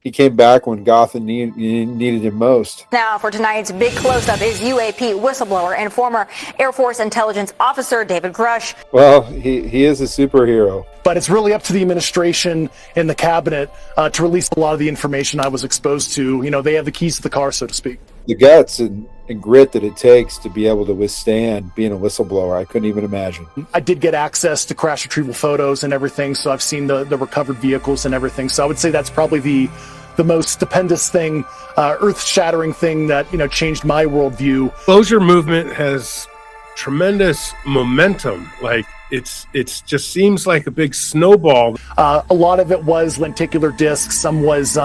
he came back when Gotham needed him most. Now for tonight's big close-up is UAP whistleblower and former Air Force intelligence officer David Grusch. Well, he is a superhero. But it's really up to the administration and the cabinet to release a lot of the information I was exposed to. You know, they have the keys to the car, so to speak. The guts and grit that it takes to be able to withstand being a whistleblower, I couldn't even imagine. I did get access to crash retrieval photos and everything, so I've seen the recovered vehicles and everything. So I would say that's probably the most stupendous thing, earth-shattering thing that, you know, changed my worldview. Closure movement has tremendous momentum. Like, it's just seems like a big snowball. A lot of it was lenticular discs. Some was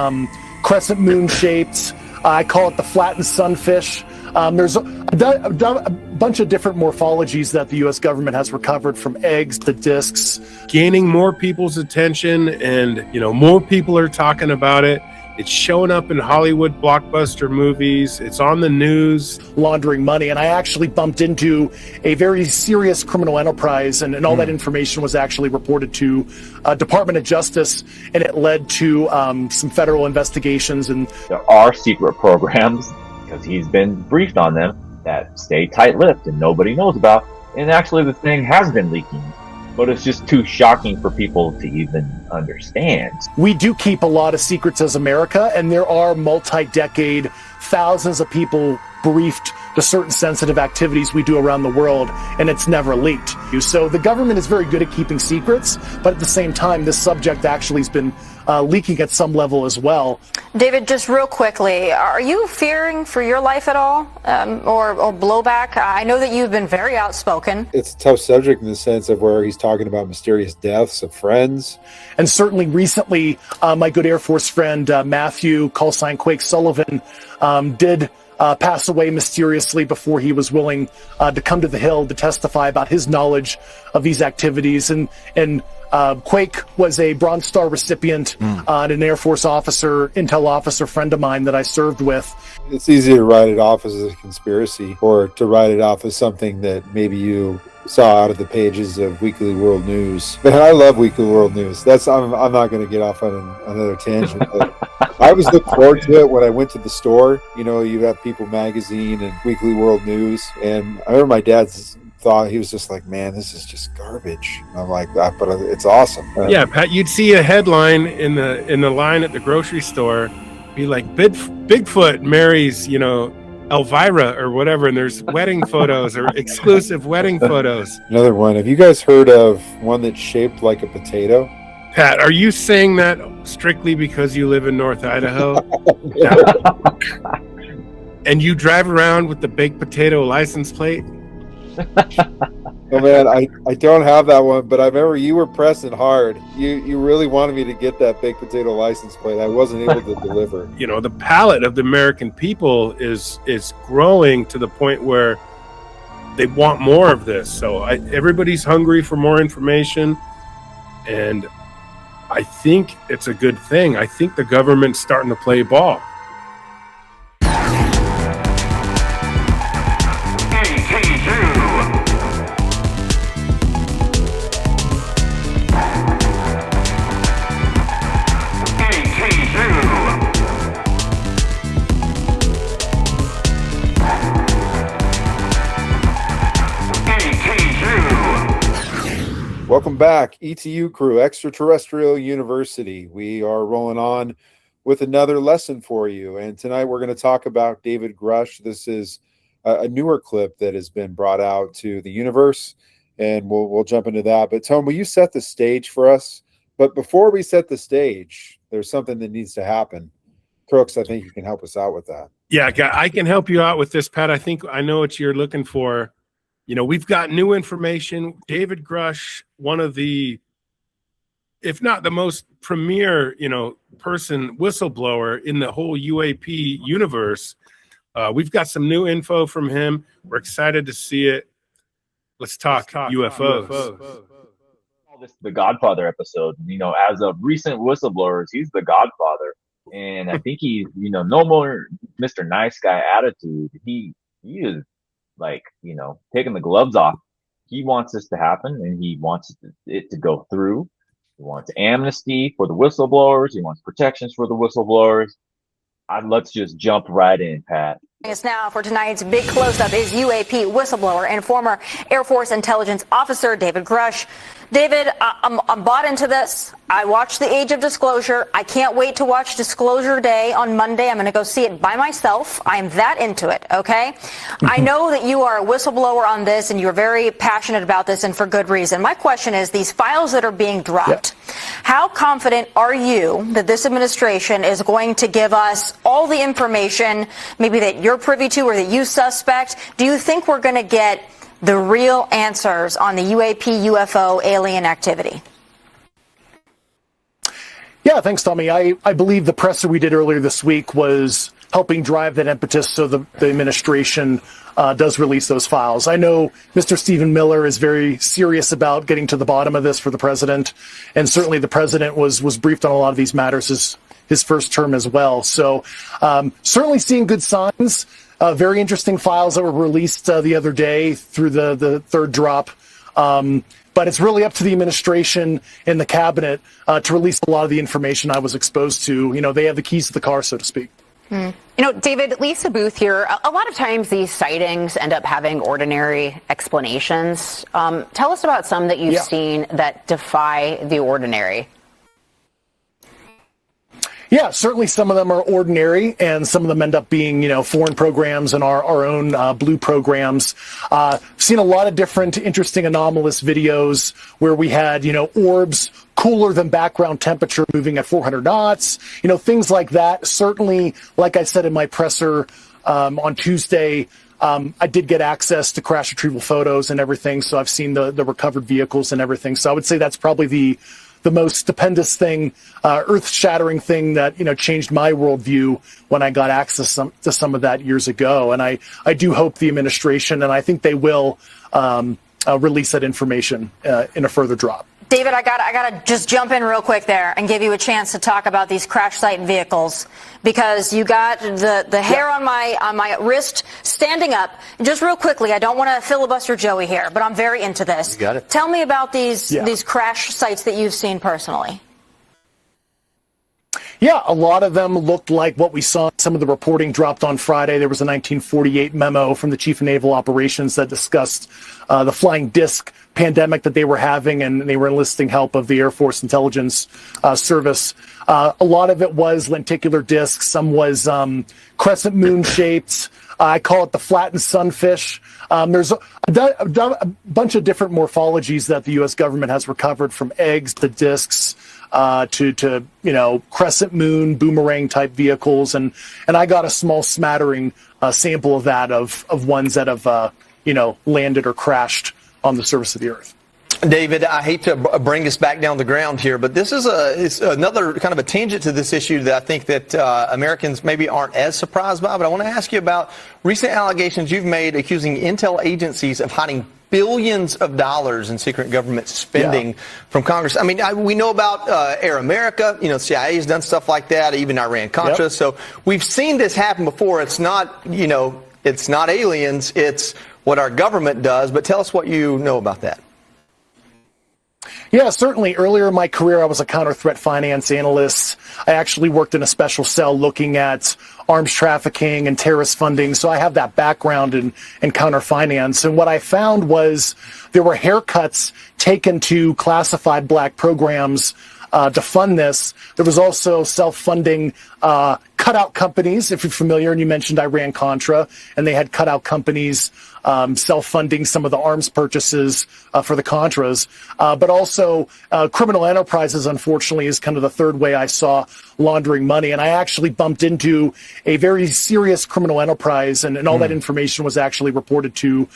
crescent moon shaped. I call it the flattened sunfish. There's a bunch of different morphologies that the U.S. government has recovered, from eggs to discs. Gaining more people's attention, and, you know, more people are talking about it. It's showing up in Hollywood blockbuster movies. It's on the news. Laundering money. And I actually bumped into a very serious criminal enterprise, and all that information was actually reported to Department of Justice, and it led to some federal investigations. And there are secret programs, because he's been briefed on them, that stay tight-lipped and nobody knows about. And actually the thing has been leaking, but it's just too shocking for people to even understand. We do keep a lot of secrets as America, and there are multi-decade, thousands of people briefed to certain sensitive activities we do around the world, and it's never leaked. So the government is very good at keeping secrets, but at the same time, this subject actually has been leaking at some level as well. David, just real quickly, are you fearing for your life at all, or blowback? I know that you've been very outspoken. It's a tough subject in the sense of where he's talking about mysterious deaths of friends. And certainly recently, my good Air Force friend, Matthew, call sign Quake Sullivan, did pass away mysteriously before he was willing to come to the Hill to testify about his knowledge of these activities. And Quake was a Bronze Star recipient and an Air Force officer, intel officer friend of mine that I served with. It's easy to write it off as a conspiracy, or to write it off as something that maybe you saw out of the pages of Weekly World News. But I love Weekly World News. I'm not going to get off on another tangent. But I always look forward to it when I went to the store. You know, you have People Magazine and Weekly World News. And I remember my dad's thought, he was just like, man, this is just garbage. And I'm like, but it's awesome. Yeah, Pat, you'd see a headline in the line at the grocery store, be like, Bigfoot marries, you know, Elvira or whatever, and there's wedding photos or exclusive wedding photos. Another one. Have you guys heard of one that's shaped like a potato? Pat, are you saying that strictly because you live in North Idaho? And you drive around with the baked potato license plate? Oh man, I don't have that one, but I remember you were pressing hard. You really wanted me to get that baked potato license plate. I wasn't able to deliver. You know, the palate of the American people is growing to the point where they want more of this. So everybody's hungry for more information, and I think it's a good thing. I think the government's starting to play ball. Welcome back, ETU Crew, Extra Terrestrial University. We are rolling on with another lesson for you, and tonight we're going to talk about David Grusch. This is a newer clip that has been brought out to the universe, and we'll jump into that. But Tom, will you set the stage for us? But before we set the stage, there's something that needs to happen. Crooks, I think you can help us out with that. Yeah, I can help you out with this, Pat. I think I know what you're looking for. You know, we've got new information. David Grusch, one of the, if not the most premier, whistleblower in the whole UAP universe. We've got some new info from him. We're excited to see it. Let's talk UFOs. This the Godfather episode. You know, as of recent whistleblowers, he's the Godfather, and I think he's, no more Mr. Nice Guy attitude. He is, like, taking the gloves off. He wants this to happen, and he wants it to go through. He wants amnesty for the whistleblowers. He wants protections for the whistleblowers. Let's just jump right in, Pat. Us now for tonight's big close-up is UAP whistleblower and former Air Force intelligence officer David Grusch. David, I'm bought into this. I watched The Age of Disclosure. I can't wait to watch Disclosure Day on Monday. I'm going to go see it by myself. I am that into it, okay? I know that you are a whistleblower on this, and you're very passionate about this, and for good reason. My question is, these files that are being dropped, how confident are you that this administration is going to give us all the information, maybe that you're privy to or that you suspect? Do you think we're going to get the real answers on the UAP, UFO, alien activity? Yeah, thanks, Tommy. I believe the presser we did earlier this week was helping drive that impetus so the administration does release those files. I know Mr. Stephen Miller is very serious about getting to the bottom of this for the president, and certainly the president was briefed on a lot of these matters his first term as well. So certainly seeing good signs. Very interesting files that were released the other day through the third drop. But it's really up to the administration and the cabinet to release a lot of the information I was exposed to. You know, they have the keys to the car, so to speak. You know, David, Lisa Booth here. A lot of times these sightings end up having ordinary explanations. Tell us about some that you've seen that defy the ordinary. Yeah, certainly some of them are ordinary, and some of them end up being, foreign programs and our own blue programs. Seen a lot of different interesting anomalous videos where we had, orbs cooler than background temperature moving at 400 knots, things like that. Certainly, like I said in my presser on Tuesday, I did get access to crash retrieval photos and everything, so I've seen the recovered vehicles and everything. So I would say that's probably the most stupendous thing, earth-shattering thing that, changed my worldview when I got access to some of that years ago. And I do hope the administration, and I think they will, release that information in a further drop. David, I gotta just jump in real quick there and give you a chance to talk about these crash site vehicles, because you got the hair on my wrist standing up. Just real quickly, I don't want to filibuster Joey here, but I'm very into this. You got it. Tell me about these crash sites that you've seen personally. Yeah, a lot of them looked like what we saw. Some of the reporting dropped on Friday. There was a 1948 memo from the Chief of Naval Operations that discussed the flying disc pandemic that they were having, and they were enlisting help of the Air Force Intelligence Service. A lot of it was lenticular discs. Some was crescent moon shaped. I call it the flattened sunfish. There's a bunch of different morphologies that the U.S. government has recovered, from eggs to discs to crescent moon, boomerang type vehicles. And I got a small smattering sample of that, of ones that have, landed or crashed on the surface of the Earth. David, I hate to bring us back down the ground here, but this is it's another kind of a tangent to this issue that I think that Americans maybe aren't as surprised by. But I want to ask you about recent allegations you've made accusing intel agencies of hiding billions of dollars in secret government spending from Congress. I mean, we know about Air America. CIA has done stuff like that, even Iran-Contra. So we've seen this happen before. It's not, it's not aliens. It's what our government does. But tell us what you know about that. Yeah, certainly. Earlier in my career, I was a counter-threat finance analyst. I actually worked in a special cell looking at arms trafficking and terrorist funding. So I have that background in counter-finance. And what I found was there were haircuts taken to classified black programs to fund this. There was also self-funding cutout companies, if you're familiar, and you mentioned Iran-Contra, and they had cutout companies self-funding some of the arms purchases for the Contras, but also criminal enterprises, unfortunately, is kind of the third way I saw laundering money. And I actually bumped into a very serious criminal enterprise, and all that information was actually reported to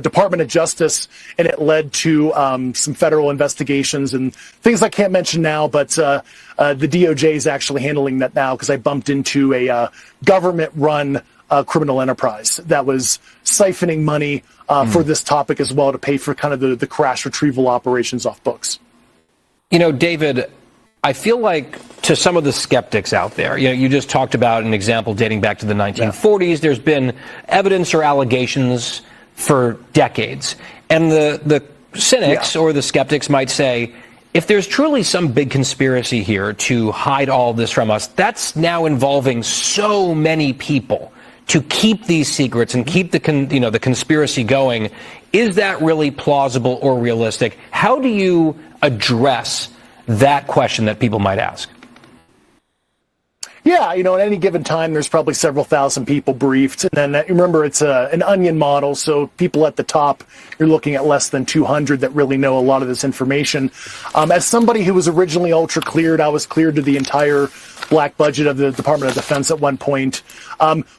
Department of Justice, and it led to some federal investigations and things I can't mention now, but the DOJ is actually handling that now, because I bumped into a government-run criminal enterprise that was siphoning money for this topic as well, to pay for kind of the crash retrieval operations off books. David, I feel like to some of the skeptics out there, you just talked about an example dating back to the 1940s. There's been evidence or allegations for decades. And the cynics or the skeptics might say, if there's truly some big conspiracy here to hide all this from us, that's now involving so many people to keep these secrets and keep the conspiracy going. Is that really plausible or realistic? How do you address that question that people might ask? Yeah, at any given time, there's probably several thousand people briefed. And then remember, it's an onion model, so people at the top, you're looking at less than 200 that really know a lot of this information. As somebody who was originally ultra cleared, I was cleared to the entire black budget of the Department of Defense at one point.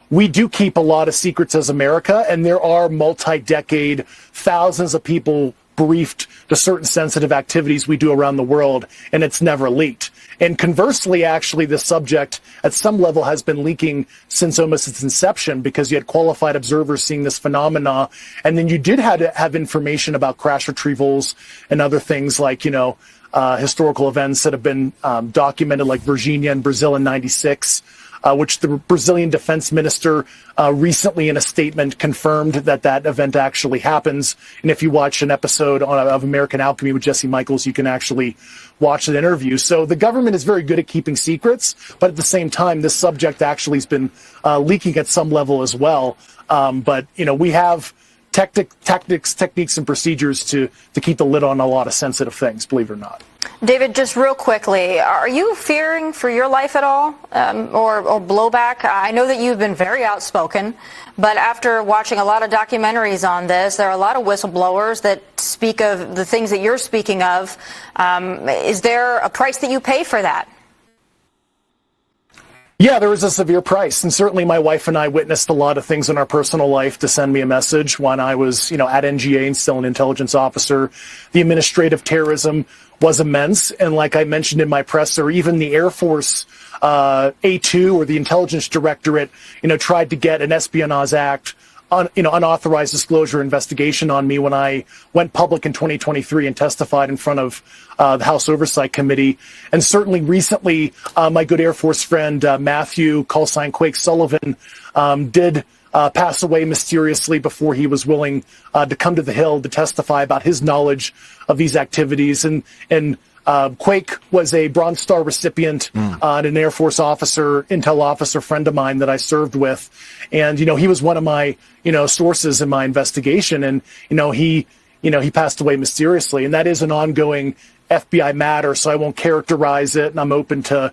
We do keep a lot of secrets as America, and there are multi-decade thousands of people briefed to certain sensitive activities we do around the world, and it's never leaked. And conversely, actually, this subject at some level has been leaking since almost its inception, because you had qualified observers seeing this phenomena, and then you did have information about crash retrievals and other things like, historical events that have been documented, like Virginia in Brazil in '96. Which the Brazilian defense minister recently in a statement confirmed that event actually happens. And if you watch an episode of American Alchemy with Jesse Michaels, you can actually watch that interview. So the government is very good at keeping secrets, but at the same time, this subject actually has been leaking at some level as well. But we have techniques, and procedures to keep the lid on a lot of sensitive things, believe it or not. David, just real quickly, are you fearing for your life at all, or blowback? I know that you've been very outspoken, but after watching a lot of documentaries on this, there are a lot of whistleblowers that speak of the things that you're speaking of. Is there a price that you pay for that? Yeah, there was a severe price, and certainly my wife and I witnessed a lot of things in our personal life to send me a message when I was, at NGA and still an intelligence officer. The administrative terrorism was immense, and like I mentioned in my presser, even the Air Force A2 or the Intelligence Directorate, tried to get an Espionage Act unauthorized disclosure investigation on me when I went public in 2023 and testified in front of the House Oversight Committee. And certainly recently, my good Air Force friend, Matthew, @ Quake Sullivan, did pass away mysteriously before he was willing to come to the Hill to testify about his knowledge of these activities. And Quake was a Bronze Star recipient and an Air Force officer, intel officer friend of mine that I served with. And, he was one of my, sources in my investigation. And, he passed away mysteriously. And that is an ongoing FBI matter, so I won't characterize it. And I'm open to,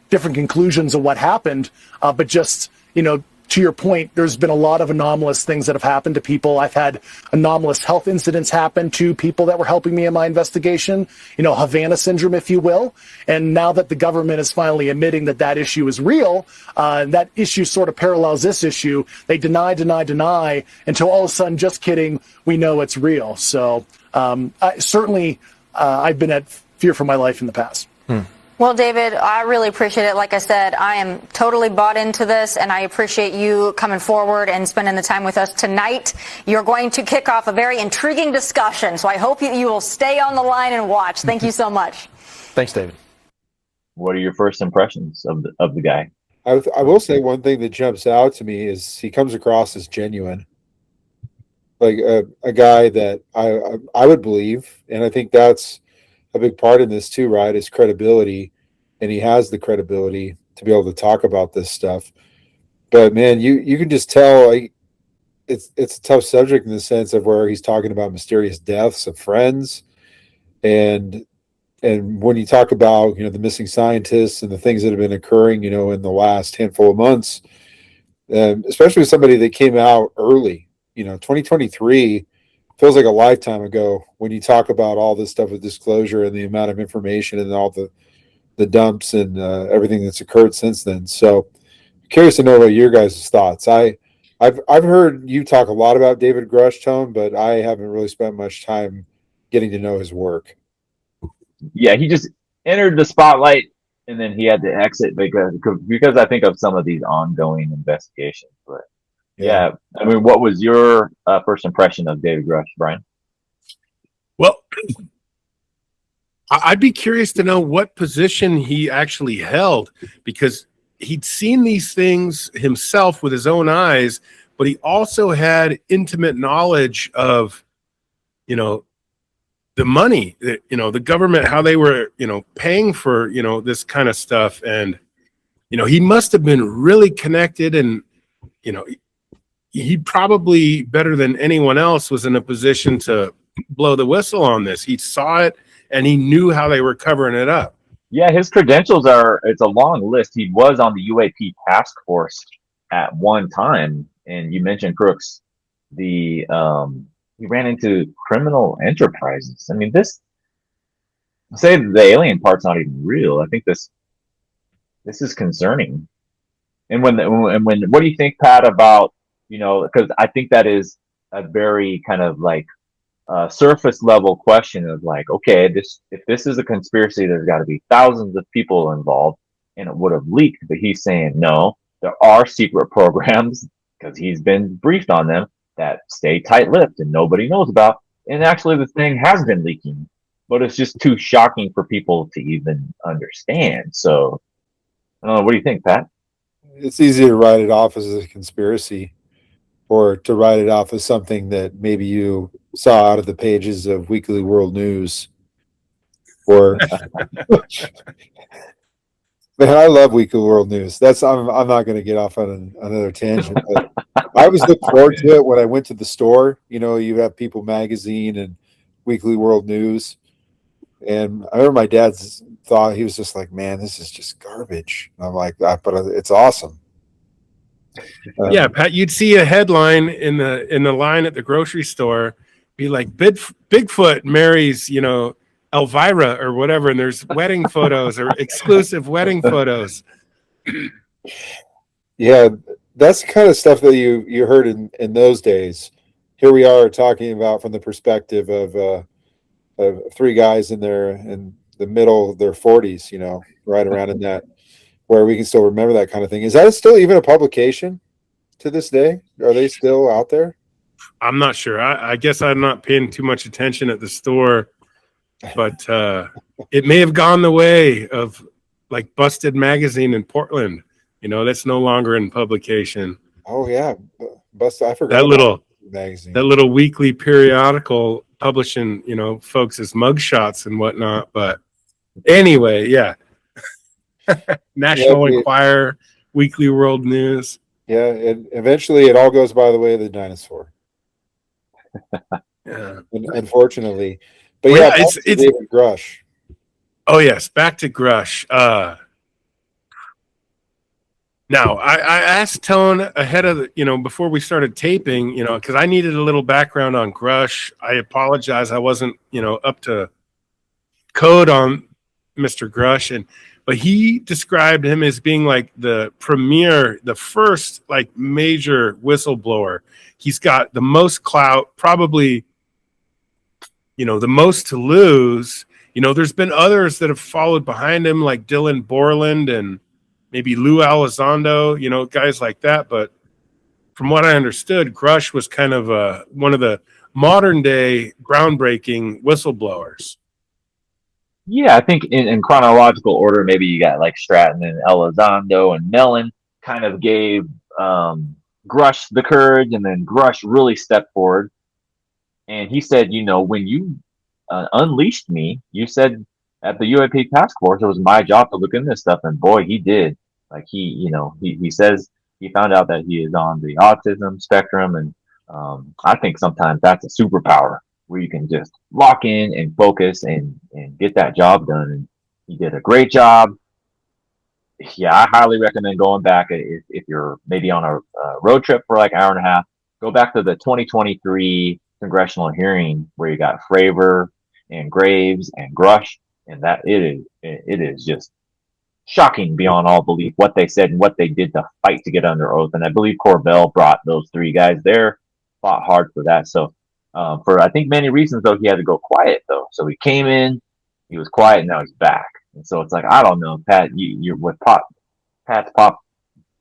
different conclusions of what happened. But just, to your point, there's been a lot of anomalous things that have happened to people. I've had anomalous health incidents happen to people that were helping me in my investigation, Havana syndrome, if you will. And now that the government is finally admitting that issue is real, that issue sort of parallels this issue. They deny, until all of a sudden, just kidding, we know it's real. So I've been at fear for my life in the past. Well, David, I really appreciate it. Like I said, I am totally bought into this, and I appreciate you coming forward and spending the time with us tonight. You're going to kick off a very intriguing discussion, so I hope you will stay on the line and watch. Thank you so much. Thanks, David. What are your first impressions of the guy? I will say one thing that jumps out to me is he comes across as genuine, like a guy that I would believe, and I think that's a big part in this too, right? Is credibility, and he has the credibility to be able to talk about this stuff. But man, you can just tell, like, it's a tough subject in the sense of where he's talking about mysterious deaths of friends, and when you talk about the missing scientists and the things that have been occurring in the last handful of months, especially with somebody that came out early, 2023 feels like a lifetime ago when you talk about all this stuff with disclosure and the amount of information and all the dumps and everything that's occurred since then. So curious to know what your guys' thoughts. I've heard you talk a lot about David Grusch, Tone, but I haven't really spent much time getting to know his work. Yeah, he just entered the spotlight and then he had to exit because I think of some of these ongoing investigations. But yeah, I mean, what was your first impression of David Grusch, Brian? Well, I'd be curious to know what position he actually held, because he'd seen these things himself with his own eyes, but he also had intimate knowledge of, the money that, the government, how they were, paying for, this kind of stuff. And, he must have been really connected, and, he probably better than anyone else was in a position to blow the whistle on this. He saw it and he knew how they were covering it up. Yeah, his credentials it's a long list. He was on the UAP task force at one time. And you mentioned Crooks, he ran into criminal enterprises. I mean, say the alien part's not even real. I think this is concerning. And when what do you think, Pat, about, because I think that is a very kind of like surface level question of like, okay, if this is a conspiracy, there's got to be thousands of people involved and it would have leaked. But he's saying, no, there are secret programs, because he's been briefed on them, that stay tight-lipped and nobody knows about. And actually the thing has been leaking, but it's just too shocking for people to even understand. So I don't know. What do you think, Pat? It's easy to write it off as a conspiracy, or to write it off as something that maybe you saw out of the pages of Weekly World News. Or man, I love Weekly World News. I'm not going to get off on another tangent, but I always look forward to it when I went to the store. You have People Magazine and Weekly World News, and I remember my dad's thought, he was just like, "Man, this is just garbage." And I'm like, but it's awesome. Yeah, Pat, you'd see a headline in the line at the grocery store be like, Bigfoot marries, Elvira or whatever, and there's wedding photos or exclusive wedding photos. Yeah, that's the kind of stuff that you heard in those days. Here we are talking about from the perspective of three guys in the middle of their 40s, right around in that, where we can still remember that kind of thing. Is that still even a publication to this day? Are they still out there? I'm not sure. I guess I'm not paying too much attention at the store, but it may have gone the way of like Busted Magazine in Portland. That's no longer in publication. Oh yeah, Busted. I forgot that little weekly periodical publishing, folks' mugshots and whatnot. But anyway, yeah. National Enquirer, Weekly World News. Yeah, and eventually it all goes by the way of the dinosaur. Yeah, unfortunately. But yeah, it's David Grusch. Oh yes, back to Grusch. Now I asked Tone ahead of before we started taping, because I needed a little background on Grusch. I apologize, I wasn't up to code on Mr. Grusch, but he described him as being like the first like major whistleblower. He's got the most clout, probably, the most to lose. There's been others that have followed behind him, like Dylan Borland and maybe Lou Elizondo, guys like that. But from what I understood, Grusch was kind of one of the modern day groundbreaking whistleblowers. Yeah, I think in chronological order, maybe you got like Stratton and Elizondo and Mellon kind of gave Grusch the courage, and then Grusch really stepped forward. And he said, when you unleashed me, you said at the UAP task force, it was my job to look into this stuff. And boy, he did. Like he says he found out that he is on the autism spectrum. And I think sometimes that's a superpower, where you can just lock in and focus and get that job done. And he did a great job. Yeah, I highly recommend going back if you're maybe on a road trip for like an hour and a half. Go back to the 2023 congressional hearing where you got Fravor and Graves and Grusch, and that it is just shocking beyond all belief what they said and what they did to fight to get under oath. And I believe Corbell brought those three guys there, fought hard for that. So for I think many reasons though, he had to go quiet though. So he came in, he was quiet, and now he's back. And so it's like, I don't know, Pat, you're with Pat's pop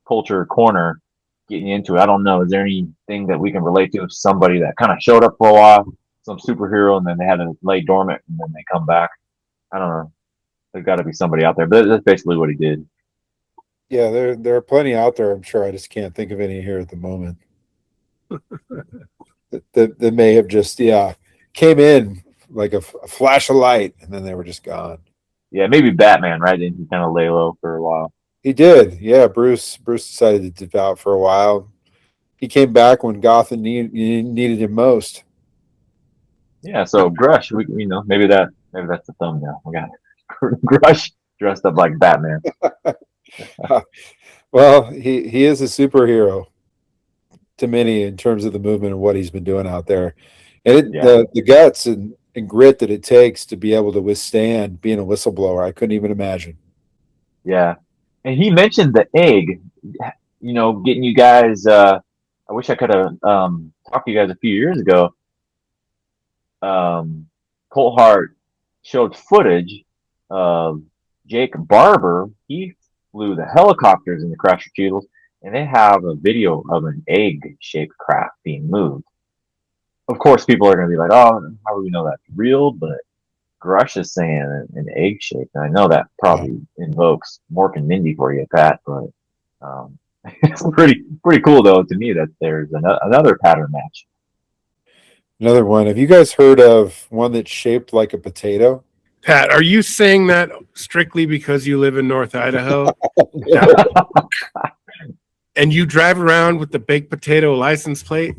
culture corner getting into it. I don't know. Is there anything that we can relate to somebody that kind of showed up for a while, some superhero, and then they had to lay dormant and then they come back? I don't know. There's got to be somebody out there, but that's basically what he did. Yeah, there are plenty out there. I'm sure I just can't think of any here at the moment. that may have just came in a flash of light, and then they were just gone. Yeah, maybe Batman, right? Didn't he kind of lay low for a while? He did. Yeah, Bruce decided to dip out for a while. He came back when Gotham needed him most. Yeah, so Grusch, maybe that's the thumbnail. We got Grusch dressed up like Batman. Well, he is a superhero to many in terms of the movement and what he's been doing out there, and the guts and grit that it takes to be able to withstand being a whistleblower. I couldn't even imagine. Yeah, and he mentioned the egg. Getting you guys. I wish I could have talked to you guys a few years ago. Colt Hart showed footage of Jake Barber. He flew the helicopters in the crash retrievals, and they have a video of an egg-shaped craft being moved. Of course, people are going to be like, "Oh, how do we know that's real?" But Grusch is saying an egg shape, and I know that probably invokes Mork and Mindy for you, Pat. But it's pretty cool, though, to me that there's another pattern match. Another one. Have you guys heard of one that's shaped like a potato? Pat, are you saying that strictly because you live in North Idaho? And you drive around with the baked potato license plate?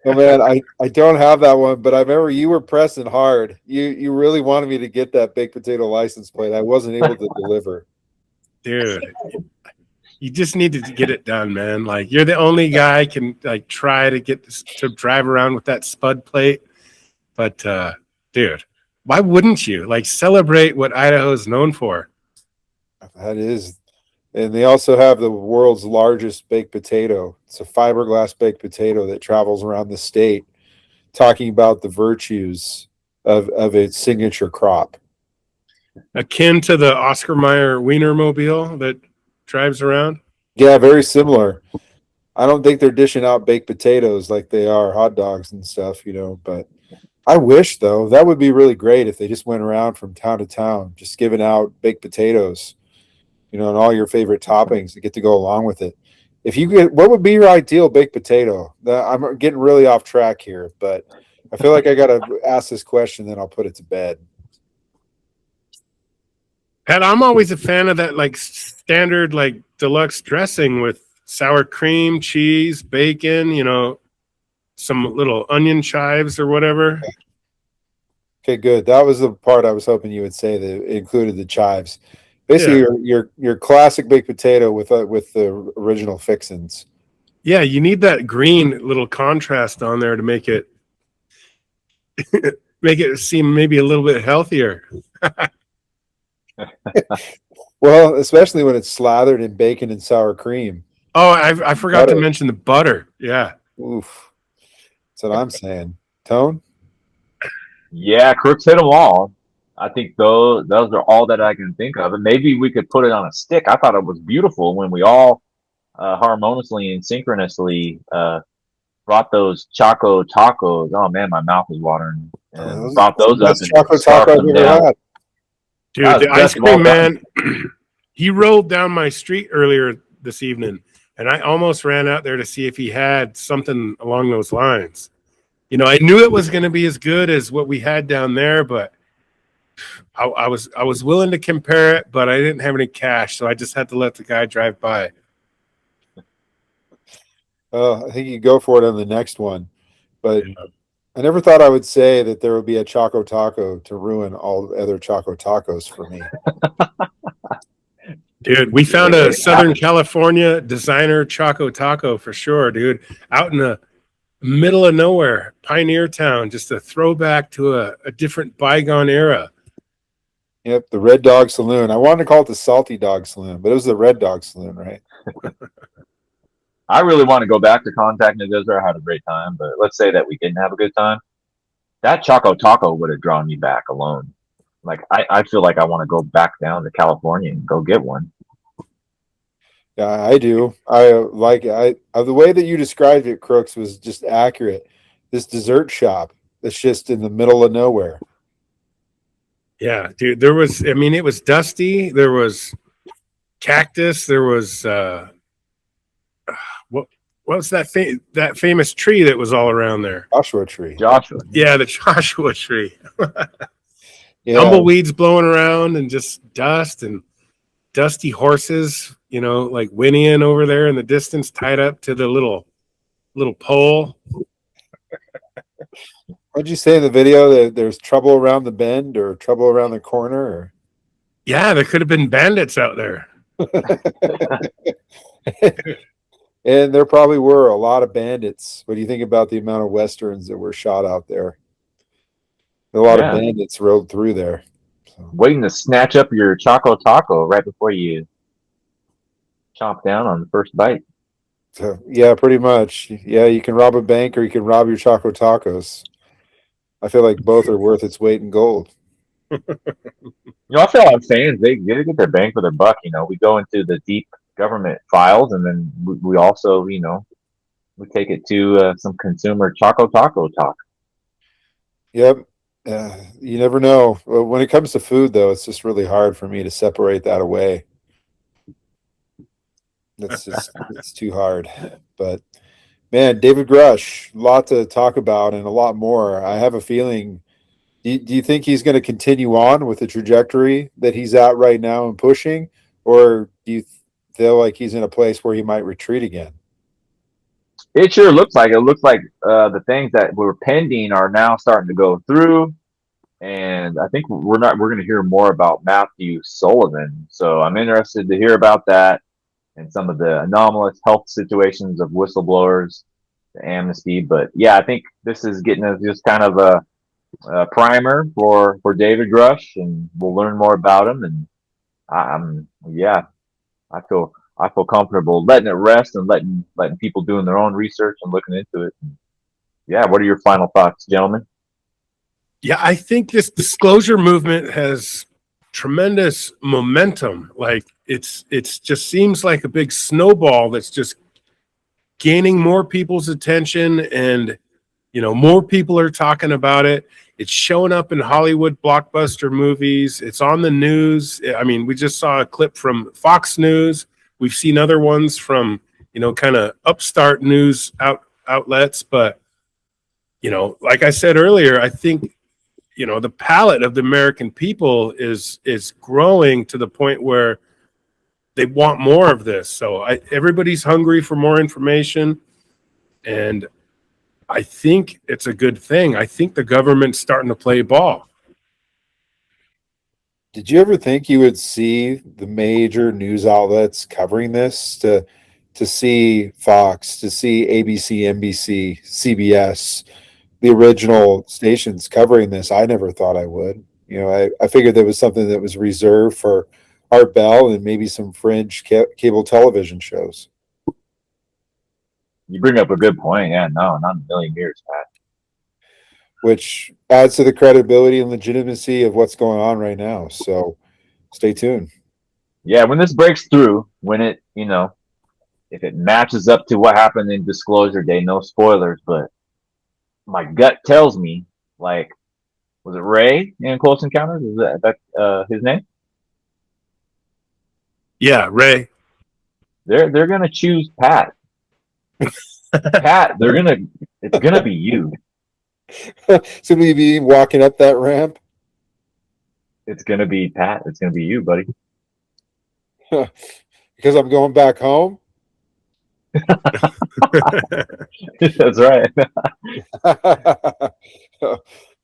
Oh man, I don't have that one, but I remember you were pressing hard. You really wanted me to get that baked potato license plate. I wasn't able to deliver. Dude, you just need to get it done, man. Like, you're the only guy can try to get to drive around with that spud plate. But dude, why wouldn't you celebrate what Idaho is known for? That is, and they also have the world's largest baked potato. It's a fiberglass baked potato that travels around the state, talking about the virtues of its signature crop. Akin to the Oscar Mayer Wienermobile that drives around? Yeah, very similar. I don't think they're dishing out baked potatoes like they are hot dogs and stuff, but I wish, though, that would be really great if they just went around from town to town, just giving out baked potatoes, and all your favorite toppings to get to go along with it. What would be your ideal baked potato? I'm getting really off track here, but I feel like I got to ask this question, then I'll put it to bed. Pat, I'm always a fan of that standard deluxe dressing with sour cream, cheese, bacon, some little onion chives or whatever. Okay, good. That was the part I was hoping you would say, that it included the chives. Basically, your classic baked potato with the original fixins. Yeah, you need that green little contrast on there to make it seem maybe a little bit healthier. Well, especially when it's slathered in bacon and sour cream. Oh, I forgot to mention the butter. Yeah. Oof. That's what I'm saying. Tone? Yeah, Crooks hit them all. I think those are all that I can think of. And maybe we could put it on a stick. I thought it was beautiful when we all harmoniously and synchronously brought those Choco tacos. Oh, man, my mouth is watering. And brought those up. Choco taco I've ever had. Dude, the ice cream man, he rolled down my street earlier this evening, and I almost ran out there to see if he had something along those lines. I knew it was going to be as good as what we had down there, but I was willing to compare it, but I didn't have any cash, so I just had to let the guy drive by. I think you go for it on the next one, but I never thought I would say that there would be a Choco Taco to ruin all the other Choco Tacos for me. Dude, we found a Southern California designer Choco Taco for sure, dude. Out in the middle of nowhere, Pioneer Town, just a throwback to a different bygone era. Yep, the Red Dog Saloon. I wanted to call it the Salty Dog Saloon, but it was the Red Dog Saloon, right? I really want to go back to Contact New Desert. I had a great time, but let's say that we didn't have a good time. That Choco Taco would have drawn me back alone. I feel like I want to go back down to California and go get one. Yeah, I do. The way that you described it, Crooks, was just accurate. This dessert shop that's just in the middle of nowhere. Yeah, dude, it was dusty. There was cactus. There was, what what's that famous tree that was all around there? Joshua tree. Joshua. Yeah, the Joshua tree. Yeah. Tumbleweeds blowing around and just dust and dusty horses, like whinnying over there in the distance, tied up to the little pole. What'd you say in the video, that there's trouble around the bend or trouble around the corner? Or... Yeah, there could have been bandits out there. And there probably were a lot of bandits. What do you think about the amount of Westerns that were shot out there? A lot of bandits rode through there. So. Waiting to snatch up your Choco Taco right before you chomp down on the first bite. So, yeah, pretty much. Yeah, you can rob a bank or you can rob your Choco Tacos. I feel like both are worth its weight in gold. I feel like fans, they get their bang for their buck. We go into the deep government files, and then we also, we take it to some consumer Choco Taco talk. Yep. You never know. When it comes to food, though, it's just really hard for me to separate that away. It's too hard. But man, David Grusch, a lot to talk about and a lot more. I have a feeling. Do you think he's going to continue on with the trajectory that he's at right now and pushing, or do you feel like he's in a place where he might retreat again? It sure looks like it. Looks like the things that were pending are now starting to go through, and I think we're going to hear more about Matthew Sullivan. So I'm interested to hear about that and some of the anomalous health situations of whistleblowers, the amnesty. But yeah, I think this is getting us just kind of a primer for David Grusch, and we'll learn more about him. And I feel comfortable letting it rest and letting people doing their own research and looking into it. Yeah, what are your final thoughts, gentlemen? Yeah, I think this disclosure movement has tremendous momentum. Like it's just seems like a big snowball that's just gaining more people's attention, and more people are talking about it. It's showing up in Hollywood blockbuster movies. It's on the news. I mean, we just saw a clip from Fox News. We've seen other ones from, kind of upstart news outlets. But, like I said earlier, I think, the palate of the American people is growing to the point where they want more of this. So everybody's hungry for more information. And I think it's a good thing. I think the government's starting to play ball. Did you ever think you would see the major news outlets covering this, to see Fox, to see ABC, NBC, CBS, the original stations covering this? I never thought I would. I figured that was something that was reserved for Art Bell and maybe some fringe cable television shows. You bring up a good point. Yeah, no, not in a million years, Pat. Which adds to the credibility and legitimacy of what's going on right now. So stay tuned. Yeah, when this breaks through, when it, if it matches up to what happened in Disclosure Day, no spoilers, but my gut tells me, like, was it Ray in Close Encounters? Is that his name? Yeah, Ray. They're gonna choose Pat. Pat, it's gonna be you. So we be walking up that ramp? It's gonna be Pat. It's gonna be you, buddy. Because I'm going back home? That's right.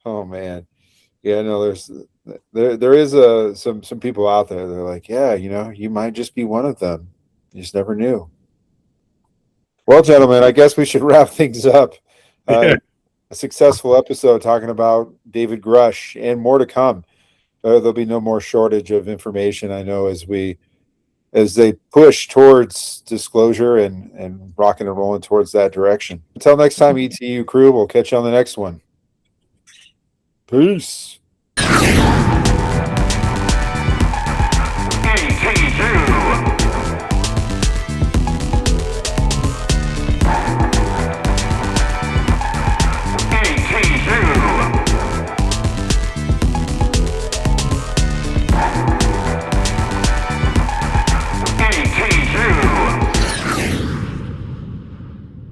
Oh man. Yeah, no, there is some people out there. They're like, yeah, you might just be one of them. You just never knew. Well, gentlemen, I guess we should wrap things up. A successful episode talking about David Grusch, and more to come. There'll be no more shortage of information, I know, as they push towards disclosure and rocking and rolling towards that direction. Until next time, ETU Crew, we'll catch you on the next one. Peace.